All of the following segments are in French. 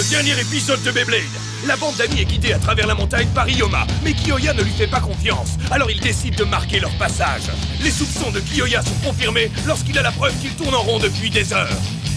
le dernier épisode de Beyblade. La bande d'amis est guidée à travers la montagne par Ioma, mais Kiyoya ne lui fait pas confiance, alors il décide de marquer leur passage. Les soupçons de Kiyoya sont confirmés lorsqu'il a la preuve qu'il tourne en rond depuis des heures.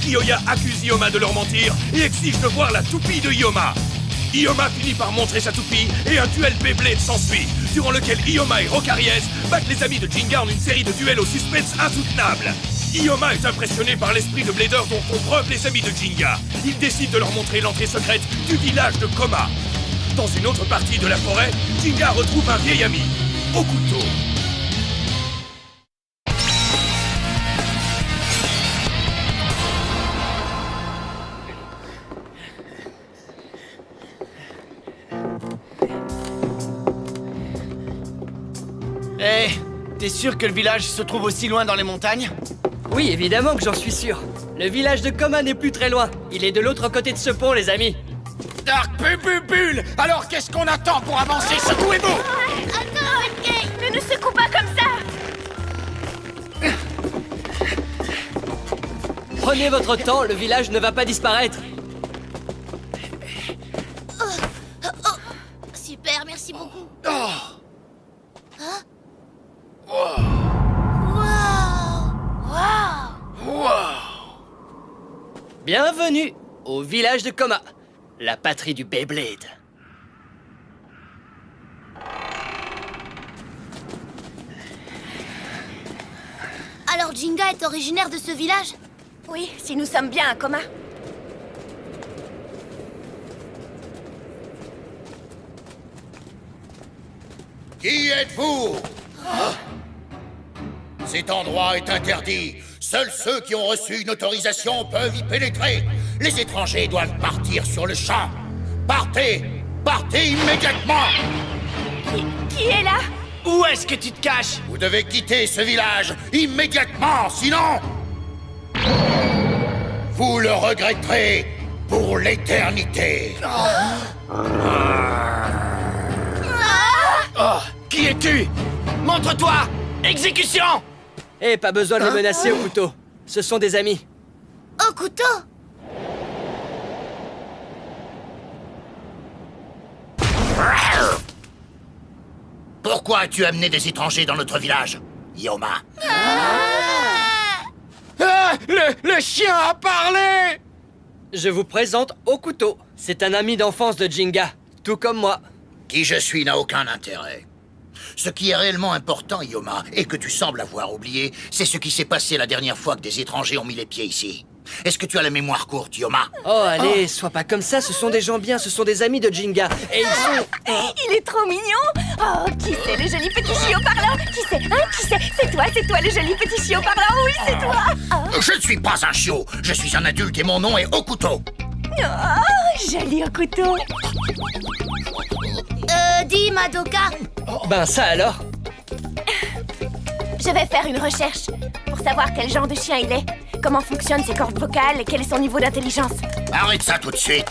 Kiyoya accuse Ioma de leur mentir et exige de voir la toupie de Ioma. Ioma finit par montrer sa toupie et un duel Beyblade s'ensuit, durant lequel Ioma et Rokaries battent les amis de Jinga en une série de duels au suspense insoutenable. Ioma est impressionné par l'esprit de Blader dont font preuve les amis de Jinga. Il décide de leur montrer l'entrée secrète du village de Koma. Dans une autre partie de la forêt, Jinga retrouve un vieil ami, Okuto. Hé, t'es sûr que le village se trouve aussi loin dans les montagnes? Oui, évidemment que j'en suis sûr. Le village de Koma n'est plus très loin. Il est de l'autre côté de ce pont, les amis. Dark Bubule! Alors qu'est-ce qu'on attend pour avancer? Secouez-vous! Attends, Kay, ne secoue pas comme ça. Prenez votre temps, le village ne va pas disparaître. Super, merci beaucoup. Oh. Hein? Wow. Waouh! Wow. Bienvenue au village de Koma, la patrie du Beyblade. Alors Jinga est originaire de ce village? Oui, si nous sommes bien à Koma. Qui êtes-vous? Cet endroit est interdit. Seuls ceux qui ont reçu une autorisation peuvent y pénétrer. Les étrangers doivent partir sur le champ. Partez! Partez immédiatement! Qui est là? Où est-ce que tu te caches? Vous devez quitter ce village immédiatement, sinon... Vous le regretterez pour l'éternité. Oh, qui es-tu? Montre-toi! Exécution! Eh, pas besoin de les menacer au couteau. Ce sont des amis. Au couteau! Pourquoi as-tu amené des étrangers dans notre village, Ioma? Ah, le chien a parlé! Je vous présente Okuto. C'est un ami d'enfance de Jinga, tout comme moi. Qui je suis n'a aucun intérêt. Ce qui est réellement important, Ioma, et que tu sembles avoir oublié, c'est ce qui s'est passé la dernière fois que des étrangers ont mis les pieds ici. Est-ce que tu as la mémoire courte, Ioma? Oh, allez, sois pas comme ça, ce sont des gens bien, ce sont des amis de Jinga. Et ils sont... Il est trop mignon! Oh, qui c'est le joli petit chiot parlant? Qui c'est? Hein, qui c'est? C'est toi le joli petit chiot parlant? Oui, c'est toi! Oh, Je ne suis pas un chiot, je suis un adulte et mon nom est Okuto. joli au couteau! Dis, Madoka, Ben ça alors. Je vais faire une recherche pour savoir quel genre de chien il est, comment fonctionnent ses cordes vocales et quel est son niveau d'intelligence. Arrête ça tout de suite.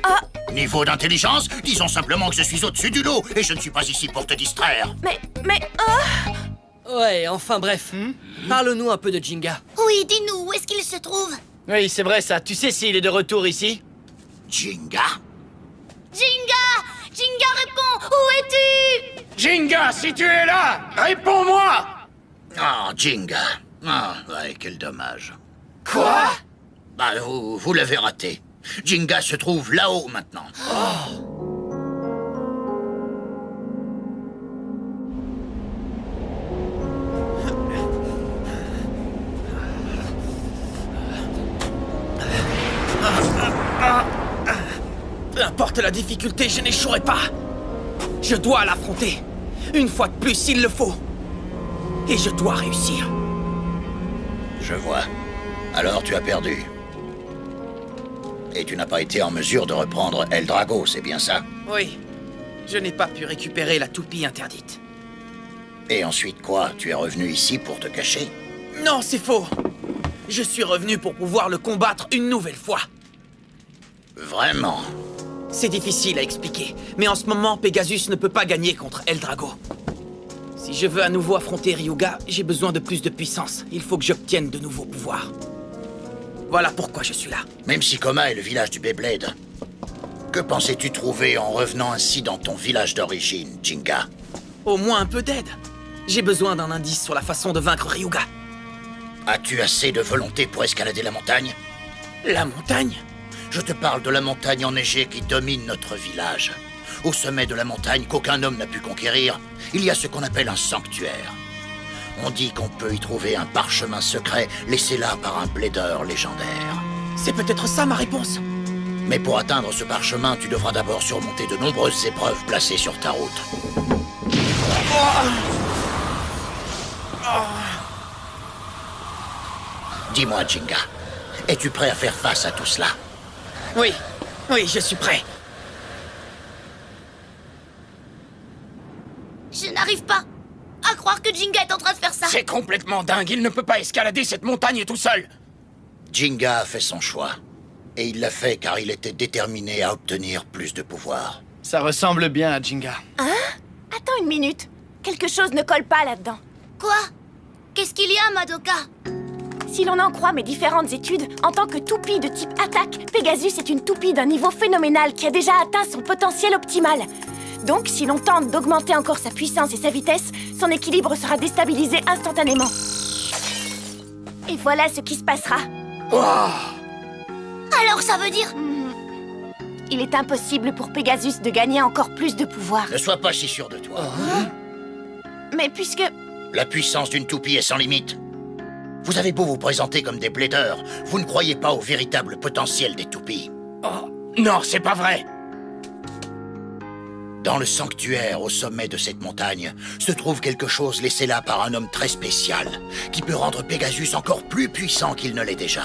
Oh, Niveau d'intelligence, disons simplement que je suis au-dessus du lot et je ne suis pas ici pour te distraire. mais, oh! Ouais, enfin bref. Parle-nous un peu de Jinga. oui, dis-nous, où est-ce qu'il se trouve? Oui, c'est vrai ça. Tu sais s'il est de retour ici? Jinga? Jinga! Jinga, réponds! Où es-tu? Jinga, si tu es là, réponds-moi! Ah, Jinga. Ah, ouais, quel dommage. Quoi? Bah, vous l'avez raté. Jinga se trouve là-haut maintenant. Peu importe la difficulté, je n'échouerai pas. Je dois l'affronter. Une fois de plus, s'il le faut. Et je dois réussir. Je vois. Alors tu as perdu. Et tu n'as pas été en mesure de reprendre El Drago, c'est bien ça? Oui. Je n'ai pas pu récupérer la toupie interdite. Et ensuite quoi? Tu es revenu ici pour te cacher? Non, c'est faux. Je suis revenu pour pouvoir le combattre une nouvelle fois. Vraiment? C'est difficile à expliquer, mais en ce moment, Pegasus ne peut pas gagner contre El Drago. Si je veux à nouveau affronter Ryuga, j'ai besoin de plus de puissance. Il faut que j'obtienne de nouveaux pouvoirs. Voilà pourquoi je suis là. Même si Koma est le village du Beyblade, Que pensais-tu trouver en revenant ainsi dans ton village d'origine, Jinga? Au moins un peu d'aide. J'ai besoin d'un indice sur la façon de vaincre Ryuga. As-tu assez de volonté pour escalader la montagne? La montagne? Je te parle de la montagne enneigée qui domine notre village. Au sommet de la montagne qu'aucun homme n'a pu conquérir, il y a ce qu'on appelle un sanctuaire. On dit qu'on peut y trouver un parchemin secret laissé là par un plaideur légendaire. C'est peut-être ça ma réponse. Mais pour atteindre ce parchemin, tu devras d'abord surmonter de nombreuses épreuves placées sur ta route. Dis-moi, Jinga, es-tu prêt à faire face à tout cela? Oui, je suis prêt. Je n'arrive pas à croire que Jinga est en train de faire ça. C'est complètement dingue, il ne peut pas escalader cette montagne tout seul. Jinga a fait son choix. Et il l'a fait car il était déterminé à obtenir plus de pouvoir. Ça ressemble bien à Jinga. Attends une minute. Quelque chose ne colle pas là-dedans. Quoi? Qu'est-ce qu'il y a, Madoka? Si l'on en croit mes différentes études, en tant que toupie de type attaque, Pegasus est une toupie d'un niveau phénoménal qui a déjà atteint son potentiel optimal. Donc, si l'on tente d'augmenter encore sa puissance et sa vitesse, son équilibre sera déstabilisé instantanément. Et voilà ce qui se passera. Alors ça veut dire... Il est impossible pour Pegasus de gagner encore plus de pouvoir. Ne sois pas si sûr de toi. Mais puisque... La puissance d'une toupie est sans limite. Vous avez beau vous présenter comme des plaideurs, vous ne croyez pas au véritable potentiel des toupies. Non, c'est pas vrai. Dans le sanctuaire, au sommet de cette montagne, se trouve quelque chose laissé là par un homme très spécial, qui peut rendre Pegasus encore plus puissant qu'il ne l'est déjà.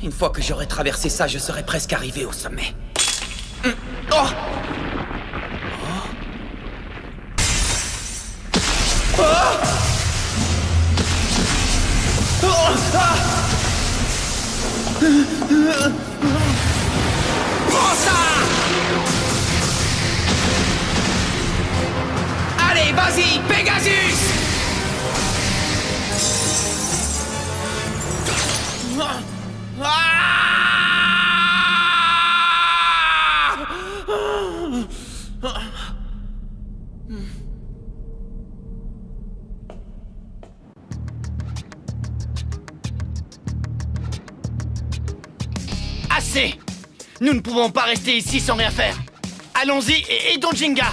Une fois que j'aurai traversé ça, je serai presque arrivé au sommet. Prends ça! Allez, vas-y, Pegasus! Assez! Nous ne pouvons pas rester ici sans rien faire. Allons-y et aidons Jinga.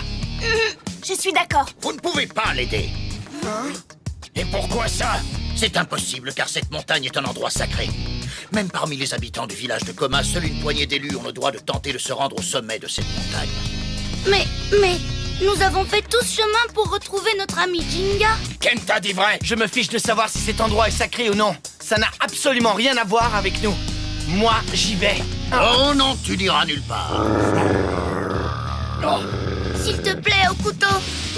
Je suis d'accord. Vous ne pouvez pas l'aider. Et pourquoi ça? C'est impossible car cette montagne est un endroit sacré. Même parmi les habitants du village de Koma, seule une poignée d'élus ont le droit de tenter de se rendre au sommet de cette montagne. Mais... Nous avons fait tout ce chemin pour retrouver notre ami Jinga. Kenta dit vrai. Je me fiche de savoir si cet endroit est sacré ou non. Ça n'a absolument rien à voir avec nous. Moi, j'y vais. Oh non, tu n'iras nulle part. S'il te plaît, Okuto,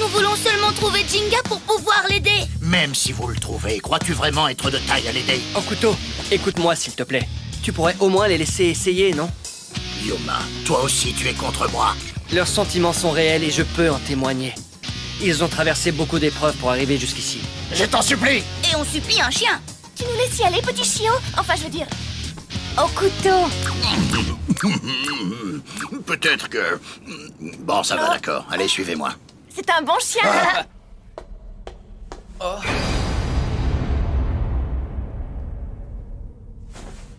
nous voulons seulement trouver Jinga pour pouvoir l'aider. Même si vous le trouvez, crois-tu vraiment être de taille à l'aider? Okuto, écoute-moi s'il te plaît. Tu pourrais au moins les laisser essayer, non? Yoma, toi aussi tu es contre moi. Leurs sentiments sont réels et je peux en témoigner. Ils ont traversé beaucoup d'épreuves pour arriver jusqu'ici. Je t'en supplie. Et on supplie un chien. Tu nous laisses y aller, petit chiot? Enfin, je veux dire... Okuto. Peut-être que... Bon, ça va, d'accord. Allez, suivez-moi. C'est un bon chien.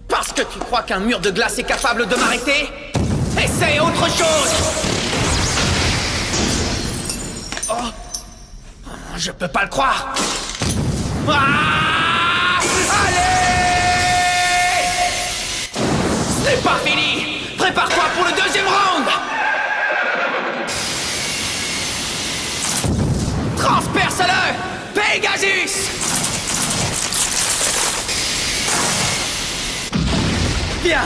Parce que tu crois qu'un mur de glace est capable de m'arrêter? Essaye autre chose! Je peux pas le croire! Allez! Ce n'est pas fini! Prépare-toi pour le deuxième round! Transperce-le! Pegasus! Bien!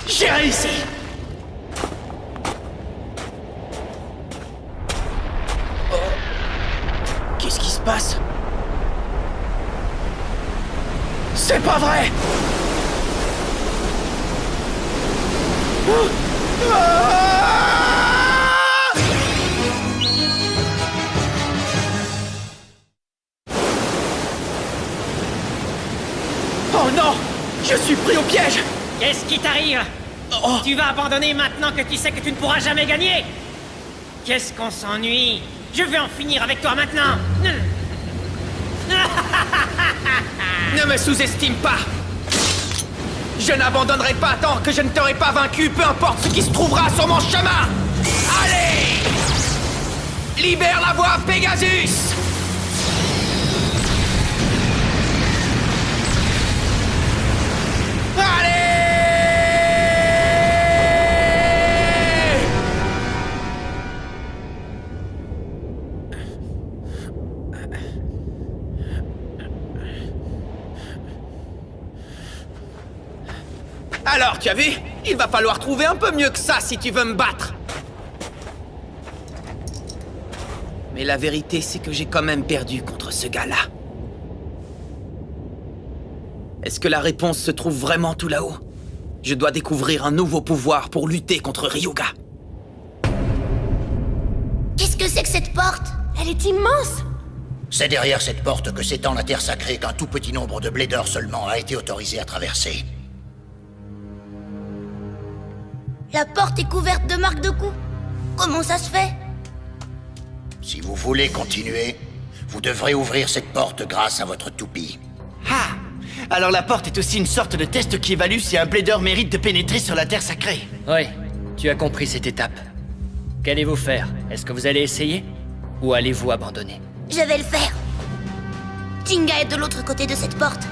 J'ai réussi! Qu'est-ce qui se passe? C'est pas vrai! Je suis pris au piège! Qu'est-ce qui t'arrive? Oh. Tu vas abandonner maintenant que tu sais que tu ne pourras jamais gagner? Qu'est-ce qu'on s'ennuie? Je vais en finir avec toi maintenant! Ne me sous-estime pas! Je n'abandonnerai pas tant que je ne t'aurai pas vaincu, peu importe ce qui se trouvera sur mon chemin! Allez! Libère la voie, Pegasus! Allez! Alors, tu as vu? Il va falloir trouver un peu mieux que ça si tu veux me battre. Mais la vérité, c'est que j'ai quand même perdu contre ce gars-là. Est-ce que la réponse se trouve vraiment tout là-haut? Je dois découvrir un nouveau pouvoir pour lutter contre Ryuga. Qu'est-ce que c'est que cette porte? Elle est immense! C'est derrière cette porte que s'étend la terre sacrée qu'un tout petit nombre de blédeurs seulement a été autorisé à traverser. La porte est couverte de marques de coups. Comment ça se fait? Si vous voulez continuer, vous devrez ouvrir cette porte grâce à votre toupie. Ah! Alors la porte est aussi une sorte de test qui évalue si un blader mérite de pénétrer sur la terre sacrée. Oui, tu as compris cette étape. Qu'allez-vous faire? Est-ce que vous allez essayer? Ou allez-vous abandonner? Je vais le faire. Jinga est de l'autre côté de cette porte.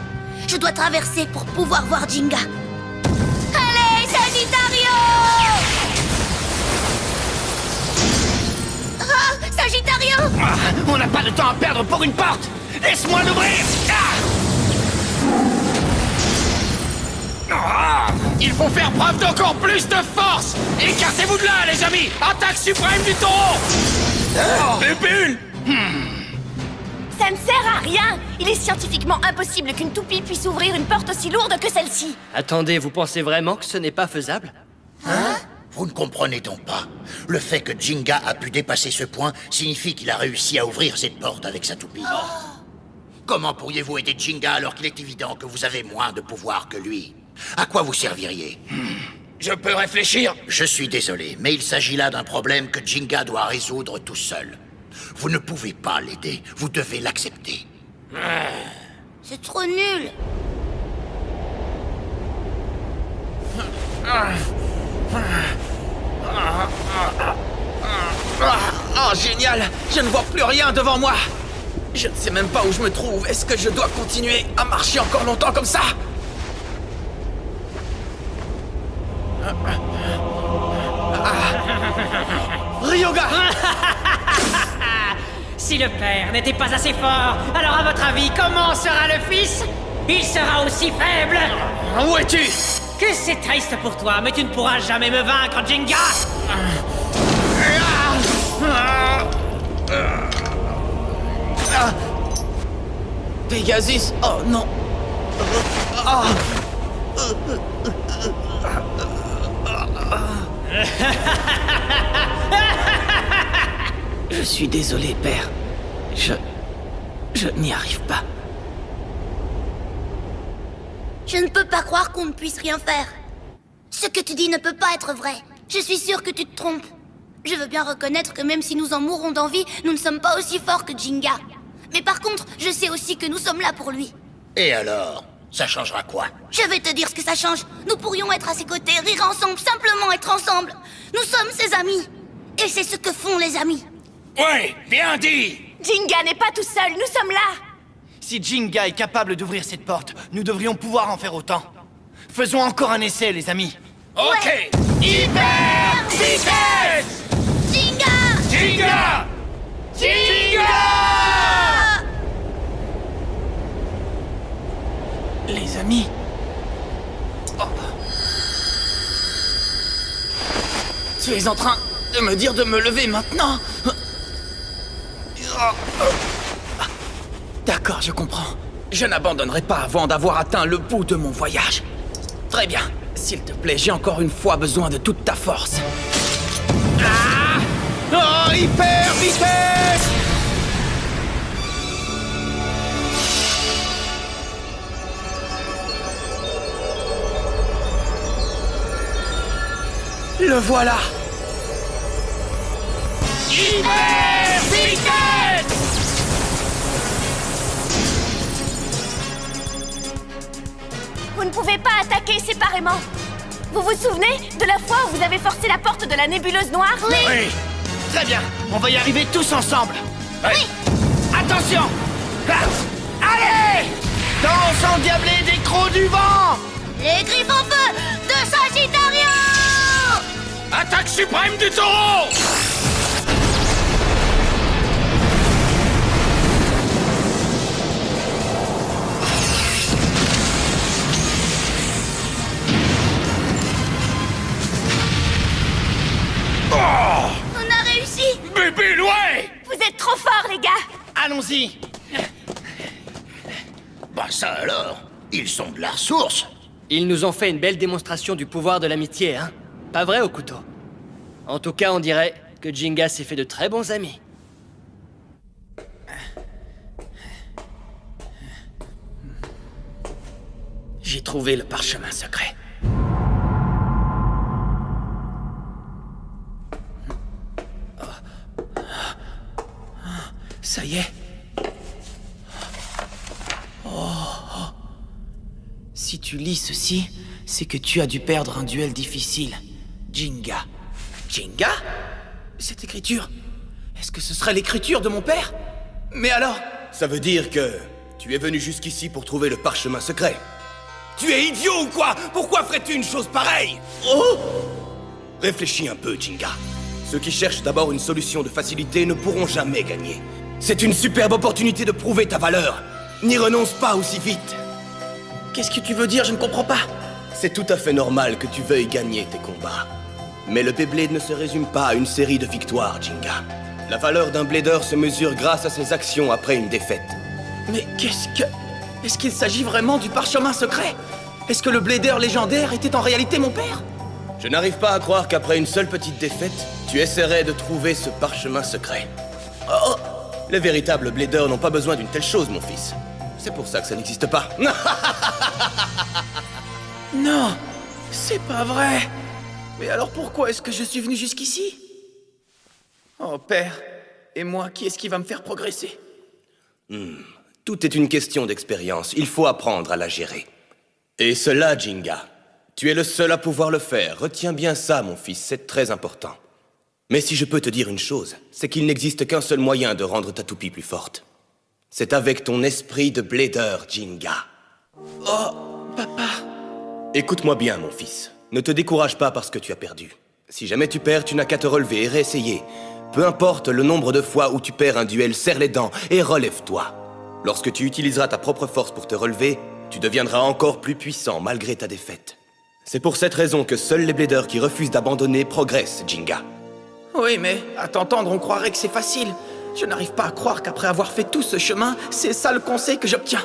Je dois traverser pour pouvoir voir Jinga. Allez, Sagittario! Ah, Sagittario! Ah, on n'a pas de temps à perdre pour une porte! Laisse-moi l'ouvrir! Il faut faire preuve d'encore plus de force! Écartez-vous de là, les amis! Attaque suprême du taureau! Les bulles! Ça ne sert à rien! Il est scientifiquement impossible qu'une toupie puisse ouvrir une porte aussi lourde que celle-ci. Attendez, vous pensez vraiment que ce n'est pas faisable? Vous ne comprenez donc pas. Le fait que Jinga a pu dépasser ce point signifie qu'il a réussi à ouvrir cette porte avec sa toupie. Comment pourriez-vous aider Jinga alors qu'il est évident que vous avez moins de pouvoir que lui? À quoi vous serviriez? Je peux réfléchir? Je suis désolé, mais il s'agit là d'un problème que Jinga doit résoudre tout seul. Vous ne pouvez pas l'aider, vous devez l'accepter. C'est trop nul. Oh, génial! Je ne vois plus rien devant moi! Je ne sais même pas où je me trouve. Est-ce que je dois continuer à marcher encore longtemps comme ça? Ryuga! Si le père n'était pas assez fort, alors à votre avis, comment sera le fils? Il sera aussi faible! Où es-tu? Que c'est triste pour toi, mais tu ne pourras jamais me vaincre, Jinga! Pegasus! Oh non! Je suis désolé, père. Je n'y arrive pas. Je ne peux pas croire qu'on ne puisse rien faire. Ce que tu dis ne peut pas être vrai. Je suis sûre que tu te trompes. Je veux bien reconnaître que même si nous en mourons d'envie, nous ne sommes pas aussi forts que Jinga. Mais par contre, je sais aussi que nous sommes là pour lui. Et alors? Ça changera quoi? Je vais te dire ce que ça change. Nous pourrions être à ses côtés, rire ensemble, simplement être ensemble. Nous sommes ses amis. Et c'est ce que font les amis. Ouais, bien dit! Jinga n'est pas tout seul, nous sommes là! Si Jinga est capable d'ouvrir cette porte, nous devrions pouvoir en faire autant. Faisons encore un essai, les amis. Ok! Hyper vitesse! Jinga! Jinga! Les amis... Oh. Tu es en train de me dire de me lever maintenant? D'accord, je comprends. Je n'abandonnerai pas avant d'avoir atteint le bout de mon voyage. Très bien. S'il te plaît, j'ai encore une fois besoin de toute ta force. Ah! Oh, hyper vitesse! Le voilà. Hyper vitesse! Vous ne pouvez pas attaquer séparément. Vous vous souvenez de la fois où vous avez forcé la porte de la nébuleuse noire? Oui. Très bien. On va y arriver tous ensemble. Oui. Attention. Ah. Allez! Danse endiablée des crocs du vent! Les griffes en feu de Sagittario! Attaque suprême du taureau! On a réussi! Bébé, ouais! Vous êtes trop forts, les gars! Allons-y. Bah ça alors, ils sont de la ressource. Ils nous ont fait une belle démonstration du pouvoir de l'amitié, hein? Pas vrai, au couteau? En tout cas, on dirait que Jinga s'est fait de très bons amis. J'ai trouvé le parchemin secret. Ça y est. Si tu lis ceci, c'est que tu as dû perdre un duel difficile. Jinga. Jinga? Cette écriture, est-ce que ce serait l'écriture de mon père? Mais alors? Ça veut dire que tu es venu jusqu'ici pour trouver le parchemin secret. Tu es idiot ou quoi? Pourquoi ferais-tu une chose pareille? Oh! Réfléchis un peu, Jinga. Ceux qui cherchent d'abord une solution de facilité ne pourront jamais gagner. C'est une superbe opportunité de prouver ta valeur. N'y renonce pas aussi vite. Qu'est-ce que tu veux dire? Je ne comprends pas. C'est tout à fait normal que tu veuilles gagner tes combats. Mais le Beyblade ne se résume pas à une série de victoires, Jinga. La valeur d'un blader se mesure grâce à ses actions après une défaite. Mais qu'est-ce que... Est-ce qu'il s'agit vraiment du parchemin secret? Est-ce que le blader légendaire était en réalité mon père? Je n'arrive pas à croire qu'après une seule petite défaite, tu essaierais de trouver ce parchemin secret. Oh, les véritables bladers n'ont pas besoin d'une telle chose, mon fils. C'est pour ça que ça n'existe pas. Non, c'est pas vrai. Mais alors pourquoi est-ce que je suis venu jusqu'ici? Oh père, et moi, qui est-ce qui va me faire progresser? Tout est une question d'expérience. Il faut apprendre à la gérer. Et cela, Jinga, tu es le seul à pouvoir le faire. Retiens bien ça, mon fils, c'est très important. Mais si je peux te dire une chose, c'est qu'il n'existe qu'un seul moyen de rendre ta toupie plus forte. C'est avec ton esprit de blader, Jinga. Oh, papa. Écoute-moi bien, mon fils. Ne te décourage pas parce que tu as perdu. Si jamais tu perds, tu n'as qu'à te relever et réessayer. Peu importe le nombre de fois où tu perds un duel, serre les dents et relève-toi. Lorsque tu utiliseras ta propre force pour te relever, tu deviendras encore plus puissant malgré ta défaite. C'est pour cette raison que seuls les bladers qui refusent d'abandonner progressent, Jinga. Oui, mais à t'entendre, on croirait que c'est facile. Je n'arrive pas à croire qu'après avoir fait tout ce chemin, c'est ça le conseil que j'obtiens.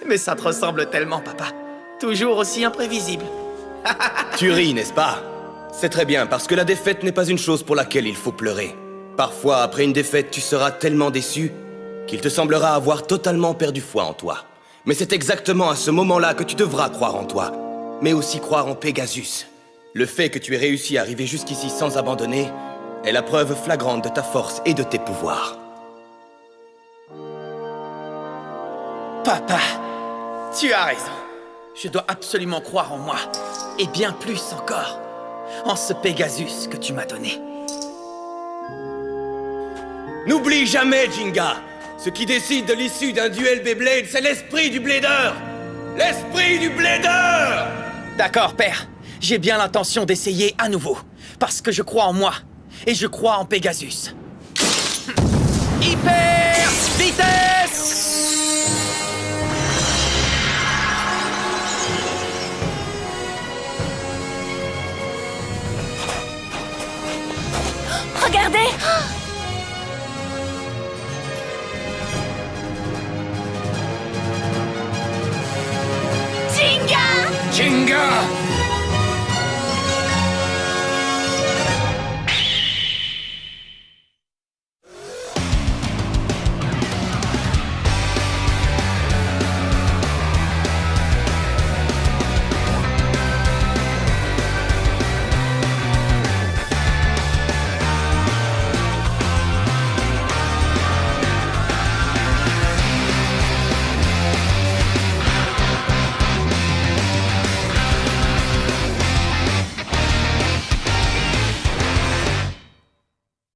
Mais ça te ressemble tellement, papa. Toujours aussi imprévisible. Tu ris, n'est-ce pas? C'est très bien, parce que la défaite n'est pas une chose pour laquelle il faut pleurer. Parfois, après une défaite, tu seras tellement déçu qu'il te semblera avoir totalement perdu foi en toi. Mais c'est exactement à ce moment-là que tu devras croire en toi, mais aussi croire en Pegasus. Le fait que tu aies réussi à arriver jusqu'ici sans abandonner est la preuve flagrante de ta force et de tes pouvoirs. Papa, tu as raison. Je dois absolument croire en moi. Et bien plus encore, en ce Pegasus que tu m'as donné. N'oublie jamais, Jinga! Ce qui décide de l'issue d'un duel Beyblade, c'est l'esprit du blader! L'esprit du blader! D'accord, père. J'ai bien l'intention d'essayer à nouveau. Parce que je crois en moi. Et je crois en Pegasus. Hyper vitesse! Regardez!